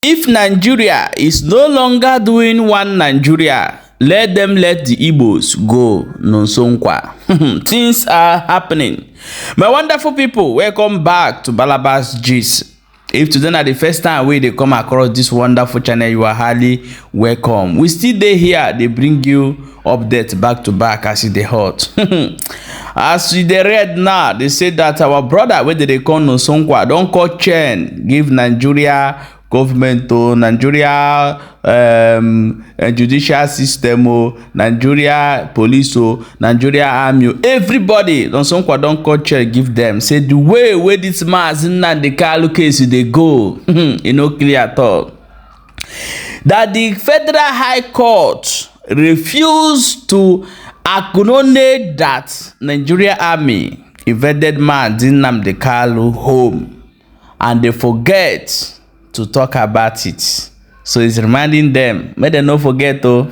If Nigeria is no longer doing one Nigeria, let them let the Igbos go. Nonsonkwa. Things are happening. My wonderful people, welcome back to Balabas Gist. If today is the first time they come across this wonderful channel, you are highly welcome. We still dey here, they bring you updates back to back as they hot. As they read now, they say that our brother, where they call Nonsonkwa, don't call chain, give Nigeria government to Nigeria judicial system, Nigeria police, Nigeria army, everybody Nonsonkwa don call check give them. Say the way where this man Nnamdi Kanu case they go, no clear at all. That the Federal High Court refused to acknowledge that Nigeria army invaded man Nnamdi Kanu home, and they forget to talk about it. So it's reminding them, may they not forget though.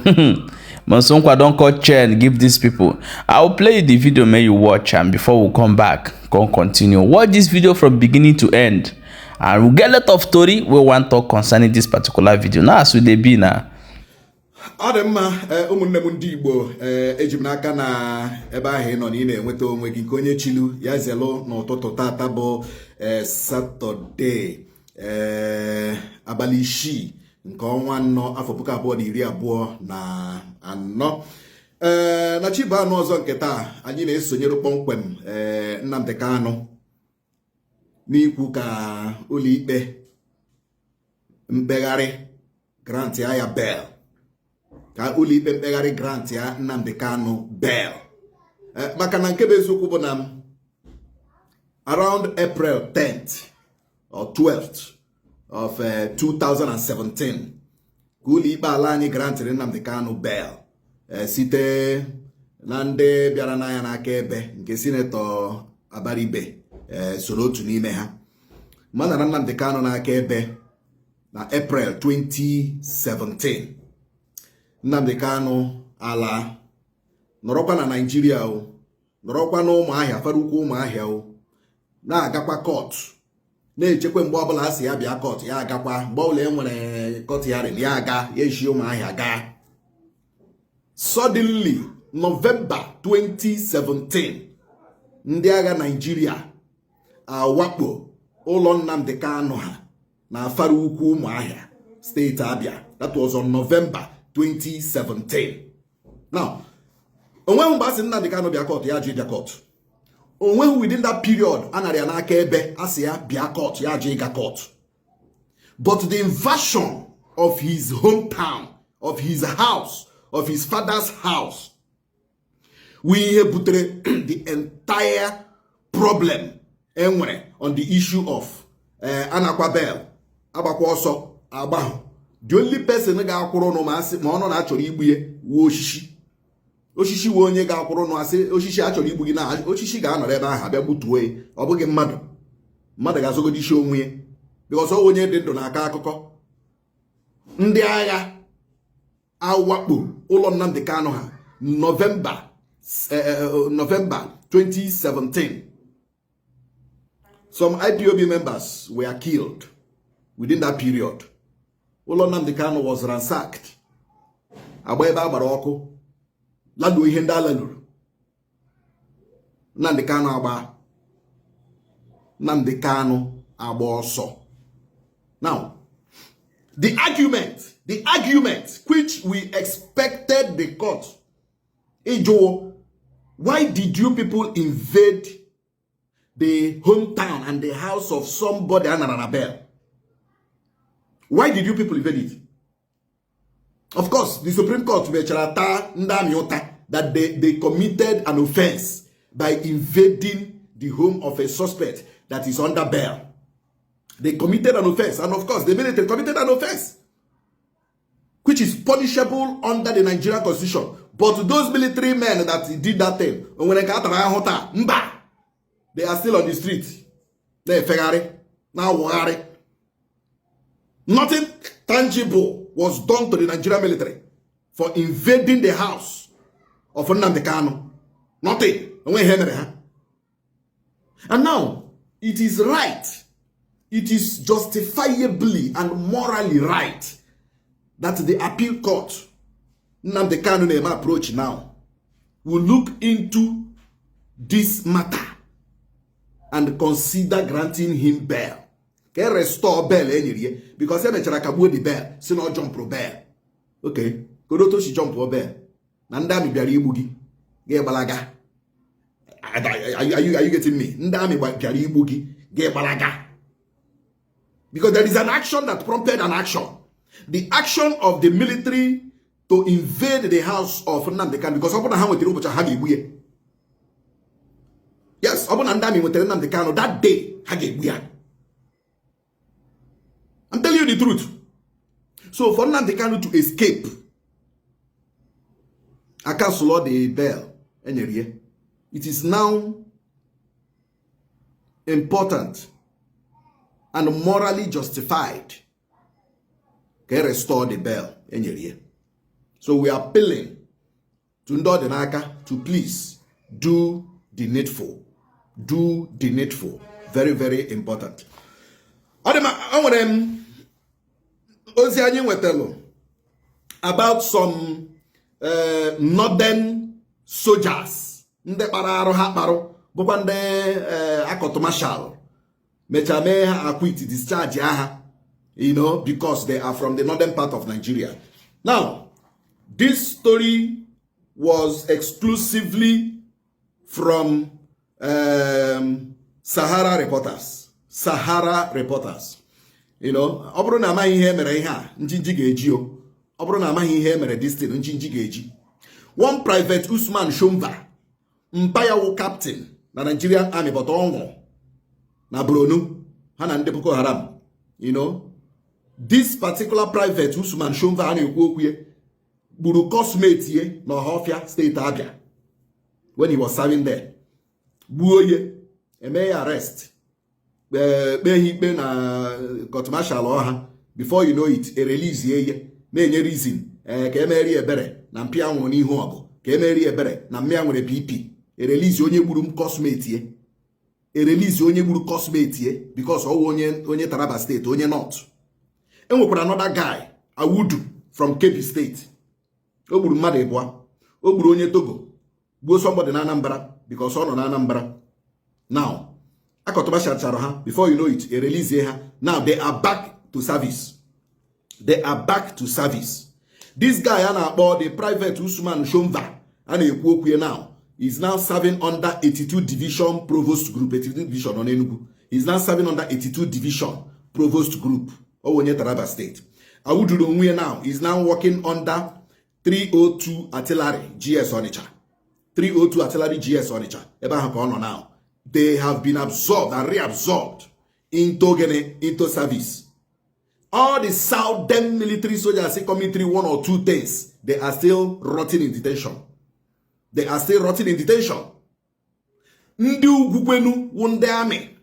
Nonsonkwa don't call chair and give these people. I will play the video, may you watch, and before we come back, continue. Watch this video from beginning to end, and we'll get a lot of story we want to talk concerning this particular video. Now, as we be now. Ademma ụmụnne m ndị Igbo eji m n'aka na ebe ahụ ị nọ na ị na-enweta onwe gị nke onye chilu ya zelu n'ụtụtụ tata bụ Satọde abalị 6 nke ọnwa 4 afọ 2024 na chiba anụ ọzọ nke taa anyị na-esonyere kpọmkwem Nnamdi Kanu n'ikwu ka ụlọikpe mkpegharị grant ya bail, ka ụlọikpe mkpegharị grant ya Nnamdi Kanu bail. Maka na nke bụ eziokwu bụ na around April 10th or 12th of 2017 ka ụlọikpe ala anyị grantịrị Nnamdi Kanu bail site na ndị bịara n'anya n'aka ebe nke sinetọ Abaribe soro otu n'ime ha. Mana Nnamdi Kanu n'aka ebe na April 2017. Nnamdi Kanu ala nọrọkwa na Nigeria nọrọkwa na Ụmụahịa, fara ukwu Ụmụahịa na-agakwa court, na-echekwa mgbe ọbụla asị ya bịa court ya agakwa, mgbe ọbụla enwere court ya ya aga ya eshi Ụmụahịa gaa. Suddenly November 2017, ndị agha Nigeria awakpo ụlọ Nnamdi Kanu ha na fara ukwu Ụmụahịa, steeti Abia. That was on November 2017. Now, onwe mgbe asị Nnamdi Kanu bịa court ya bịa court, onwe within that period anara ya n'aka ebe asị ya bịa court ya ịga court. But the invasion of his hometown, of his house, of his father's house, we butere the entire problem enwere on the issue of anakwa bail, agbakwa ọsọ agbahu. The only person ga-akwụrụ no ma ọ nọ na achọrọ igbu ye wo oshishi wo onye ga-akwụrụ no asị oshishi achọrọ igbu gị na oshishi ga-anọrọ ebe ahụ abịa gbutuo ya. Ọ bụghị mmadụ ga-azọgodi isi onwe ya, because ọ onye dị ndụ n'aka akụkọ. Ndị agha awakpo ụlọ Nnamdi Kanu ha November 2017. Some IPOB members were killed within that period. Ụlọ Nnamdi Kanu was ransacked. Agba ebe agbara ọkụ, ladu ihe ndị alaluru. Nnamdi Kanu agba ọsọ. Now, the argument which we expected the court, why did you people invade the hometown and the house of somebody and bail? Why did you people invade it? Of course, the Supreme Court that they committed an offense by invading the home of a suspect that is under bail. They committed an offense, and of course, the military committed an offense, which is punishable under the Nigerian Constitution. But those military men that did that thing, when they are still on the street. They Ferrari, now Wari. Nothing tangible was done to the Nigerian military for invading the house of Nnamdi Kanu. Nothing. And now, it is right it is justifiably and morally right that the appeal court, Nnamdi Kanu name approach now, will look into this matter and consider granting him bail. Can restore bail anyway because he mechara kagbuo the bail, si no jump pro bail. Okay, kodoto shi jump pro bail. Na ndị amị bịara igbu gị, ga-egbalaga. Are you getting me? Ndị amị bịara igbu gị, ga-egbalaga. Because there is an action that prompted an action. The action of the military to invade the house of Nnamdi Kanu because ọbụna ha nwetara ụbọchị ha ga-egbu ya. Yes, ọbụna ndị amị nwetara Nnamdi Kanu that day ha ga-egbu ya. I'm telling you the truth. So for Nnamdi Kanu to escape, I cancel the bail. It is now important and morally justified to restore the bail. So we are appealing to Ndodinaka to please do the needful. Do the needful. Very, very important. About some northern soldiers. Nde pararo ha paro. Bokande akotomashal. Mechame ha acquit discharge aha. You know, because they are from the northern part of Nigeria. Now, this story was exclusively from Sahara Reporters. Sahara Reporters. You know, obro na amaghị ihe mere ihe a njinji ga-eji o. Obro na amaghị ihe mere this thing njinji ga-eji. One private Usman Shumba, Mpayawo captain na Nigerian Army but onwo na Borno, ha na ndị Boko Haram. You know, this particular private Usman Shumba na-ekwu okwu ye gburu cosmate ye na Ohafia State Abia when he was serving there. Gbuo ye, eme ya arrest. Ikpe na court martial ọha. Before you know it, a release ye na-enye reason ka emeri ebere na mpi anwụrụ n'ihu ọgụ, ka emeri ebere na mmịa nwere PP. A release onye gburu cosmate ye. A release onye gburu cosmate ye because onye Taraba State, onye North. Enwekwara another guy, Awudu from Kebbi State. O gburu mmadụ ịbụa. O gburu onye Togo. Gbuo somebody na Anambra because ọ nọ na Anambra. Now, before you know it, a release here. Now they are back to service. They are back to service. This guy, the private Usman Shumba, now is now serving under 82 Division Provost Group. 82 Division on Enugu. He's now serving under 82 Division Provost Group. Taraba State. Awudu now is now working under 302 Artillery GS Onitsha. 302 Artillery GS Onitsha. Now. They have been absorbed and reabsorbed into service. All the southern military soldiers coming through 1 or 2 days, they are still rotting in detention. They are still rotting in detention. Ndi ugwenu wunde army.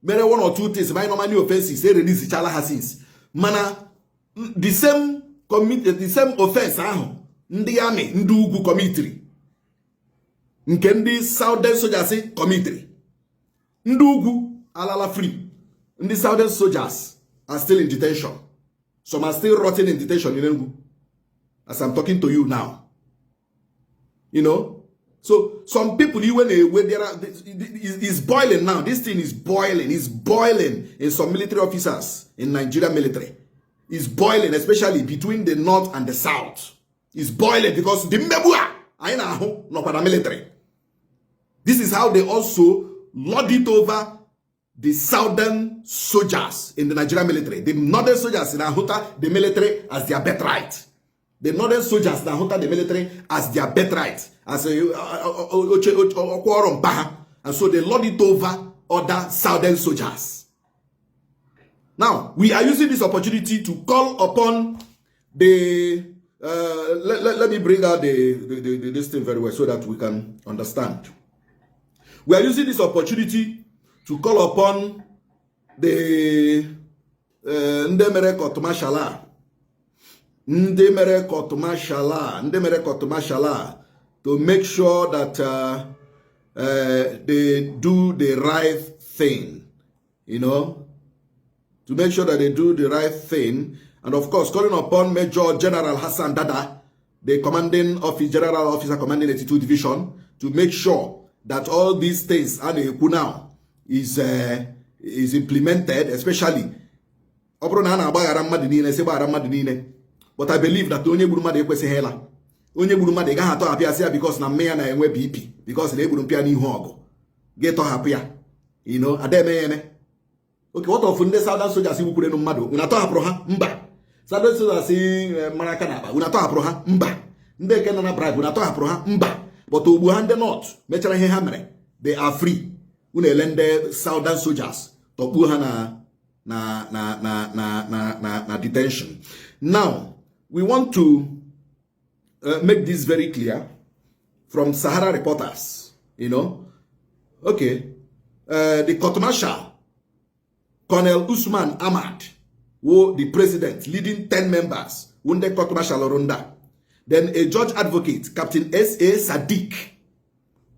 Mere 1 or 2 days, my normally offenses, they release each other since. Mana, the same offense, ndi army, ndi ugu committee. Nkendi southern soldiers committee. Ndugu alala free. The southern soldiers are still in detention. Some are still rotting in detention in Enugu. As I'm talking to you now. You know? So some people, when there are, it's boiling now. This thing is boiling. It's boiling in some military officers in Nigeria military. It's boiling, especially between the north and the south. It's boiling because the Mbebua are not paramilitary. This is how they also lord it over the southern soldiers in the Nigerian military. The northern soldiers in Ahuta the military as their birthright. The northern soldiers in Ahuta the military as their birthright. As and so they lord it over other southern soldiers. Now, we are using this opportunity to call upon the let me bring out this thing very well so that we can understand. We are using this opportunity to call upon the Ndemere Kotumashala to make sure that they do the right thing, you know. to make sure that they do the right thing. And of course, calling upon Major General Hassan Dada, the General Officer commanding 82 Division, to make sure that all these things now is implemented, especially. But I believe that onye buruma de kwese hela. Onye buruma de ga ha to apia because na me na enwe BP, because they buru pia ni hu ogo. Get to happy. You know, ademe. Okay, what of the Southern soldiers who put in Mado? Unato haproha, mba. Southern soldiers see Maracanaba, Unato haproha, mba. They cannot bribe, Unato haproha, mba. But to Buhande North, Metara Hamre, they are free. Unelende Southern soldiers to Buhana na detention. Now, we want to make this very clear from Sahara reporters, you know. Okay, the court martial, Colonel Usman Ahmad, who the president, leading 10 members, wounded court martial Rwanda. Then a judge advocate, Captain S.A. Sadiq,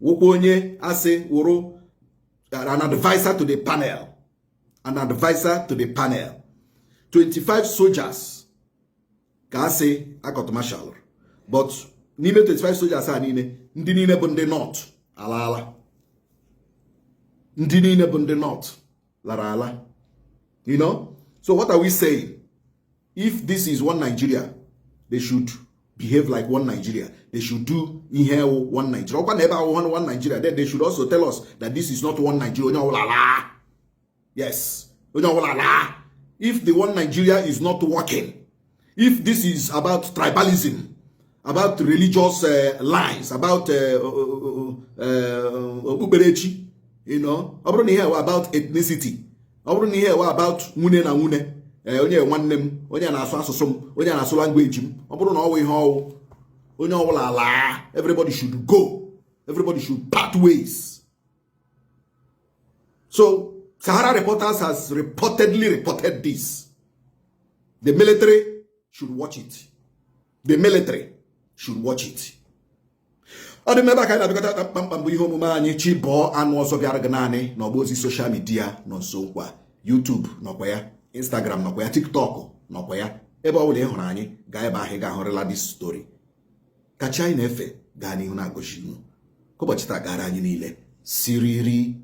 Woponye Ase Woro, an advisor to the panel. An advisor to the panel. 25 soldiers, Kase a court martial. But, Nime 25 soldiers are Nine Bunde North, Alala. Ndinine Bunde North, Larala. You know? So what are we saying? If this is one Nigeria, they should behave like one Nigeria. They should do in here one Nigeria. One Nigeria. Then they should also tell us that this is not one Nigeria. Yes. If the one Nigeria is not working, if this is about tribalism, about religious lines, about uberechi, you know, about ethnicity, about mune na mune. Onye nwannem onye na-asụ asụsụ m onye na-asụ language m ọ bụrụ na ọ wụ ihe ọwụ onye ọbụla ala everybody should go, everybody should part ways. So Sahara Reporters has reportedly reported this. The military should watch it. The military should watch it. Ọ dị mmebe ka anyị na-abịakọta kpamkpam bụ ihe omume anyị chi bọọ anụ ọzọ bịara gị naanị n'ọgba ozi social media nọ nso kwa YouTube nọkwa ya, Instagram nọkwa ya, TikTok nọkwa ya. Ebe ọ bụla ị hụrụ anyị gaa ebe ahụ ga-ahụrịla this story. Kacha anyị na-efe gaa n'ihu na-agọchi unu. Ụbọchị taa gara anyị niile siriri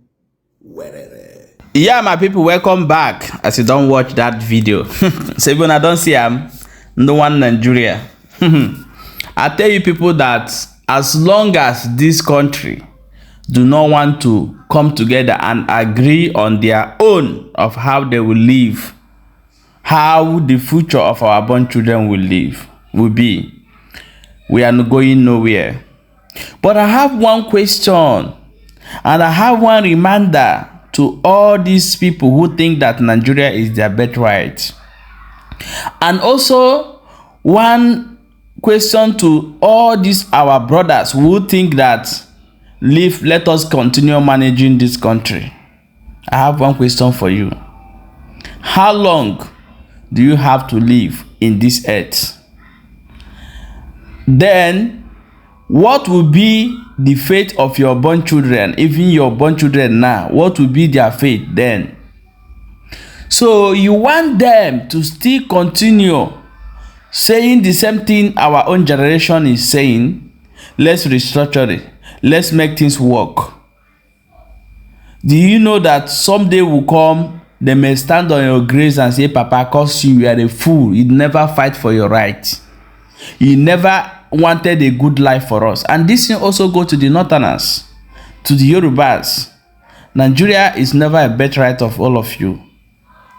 werere. Yeah, my people, welcome back. As you don't watch that video, so when I don't see no one Nigeria. I tell you people that as long as this country do not want to come together and agree on their own of how they will live, how the future of our born children will be, we are not going nowhere. But I have one question, and I have one reminder to all these people who think that Nigeria is their birthright. And also one question to all these our brothers who think that let us continue managing this country. I have one question for you. How long do you have to live in this earth? Then what will be the fate of your born children, even your born children now? What will be their fate then? So you want them to still continue saying the same thing our own generation is saying? Let's restructure it. Let's make things work. Do you know that someday will come, they may stand on your grace and say, Papa, cause you are a fool. You never fight for your right. You never wanted a good life for us. And this thing also go to the Northerners, to the Yorubas. Nigeria is never a birthright of all of you,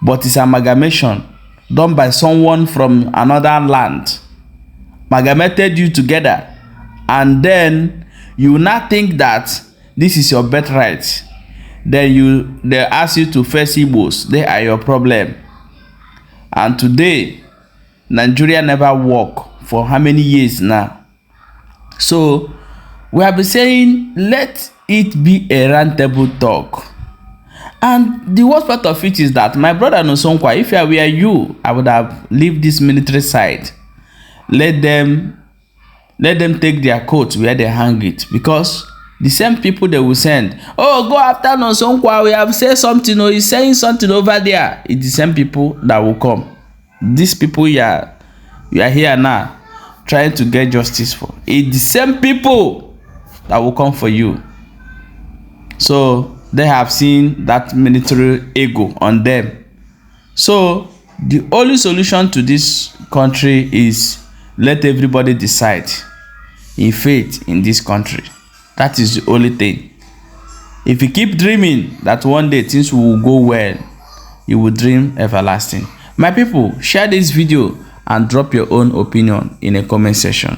but it's amalgamation done by someone from another land, amalgamated you together, and then you now think that this is your birthright. Then they ask you to face Igbos. They are your problem. And today Nigeria never work for how many years now? So we have been saying, let it be a round table talk. And the worst part of it is that my brother Nosonkwa, if I were you, I would have leave this military side. Let them take their coat where they hang it, because The same people they will send, oh, go after Nonsonkwa, we have said something, or he's saying something over there. It's the same people that will come. These people you are here now trying to get justice for. It's the same people that will come for you. So they have seen that military ego on them. So the only solution to this country is let everybody decide in faith in this country. That is the only thing. If you keep dreaming that one day things will go well, you will dream everlasting. My people, share this video and drop your own opinion in a comment section.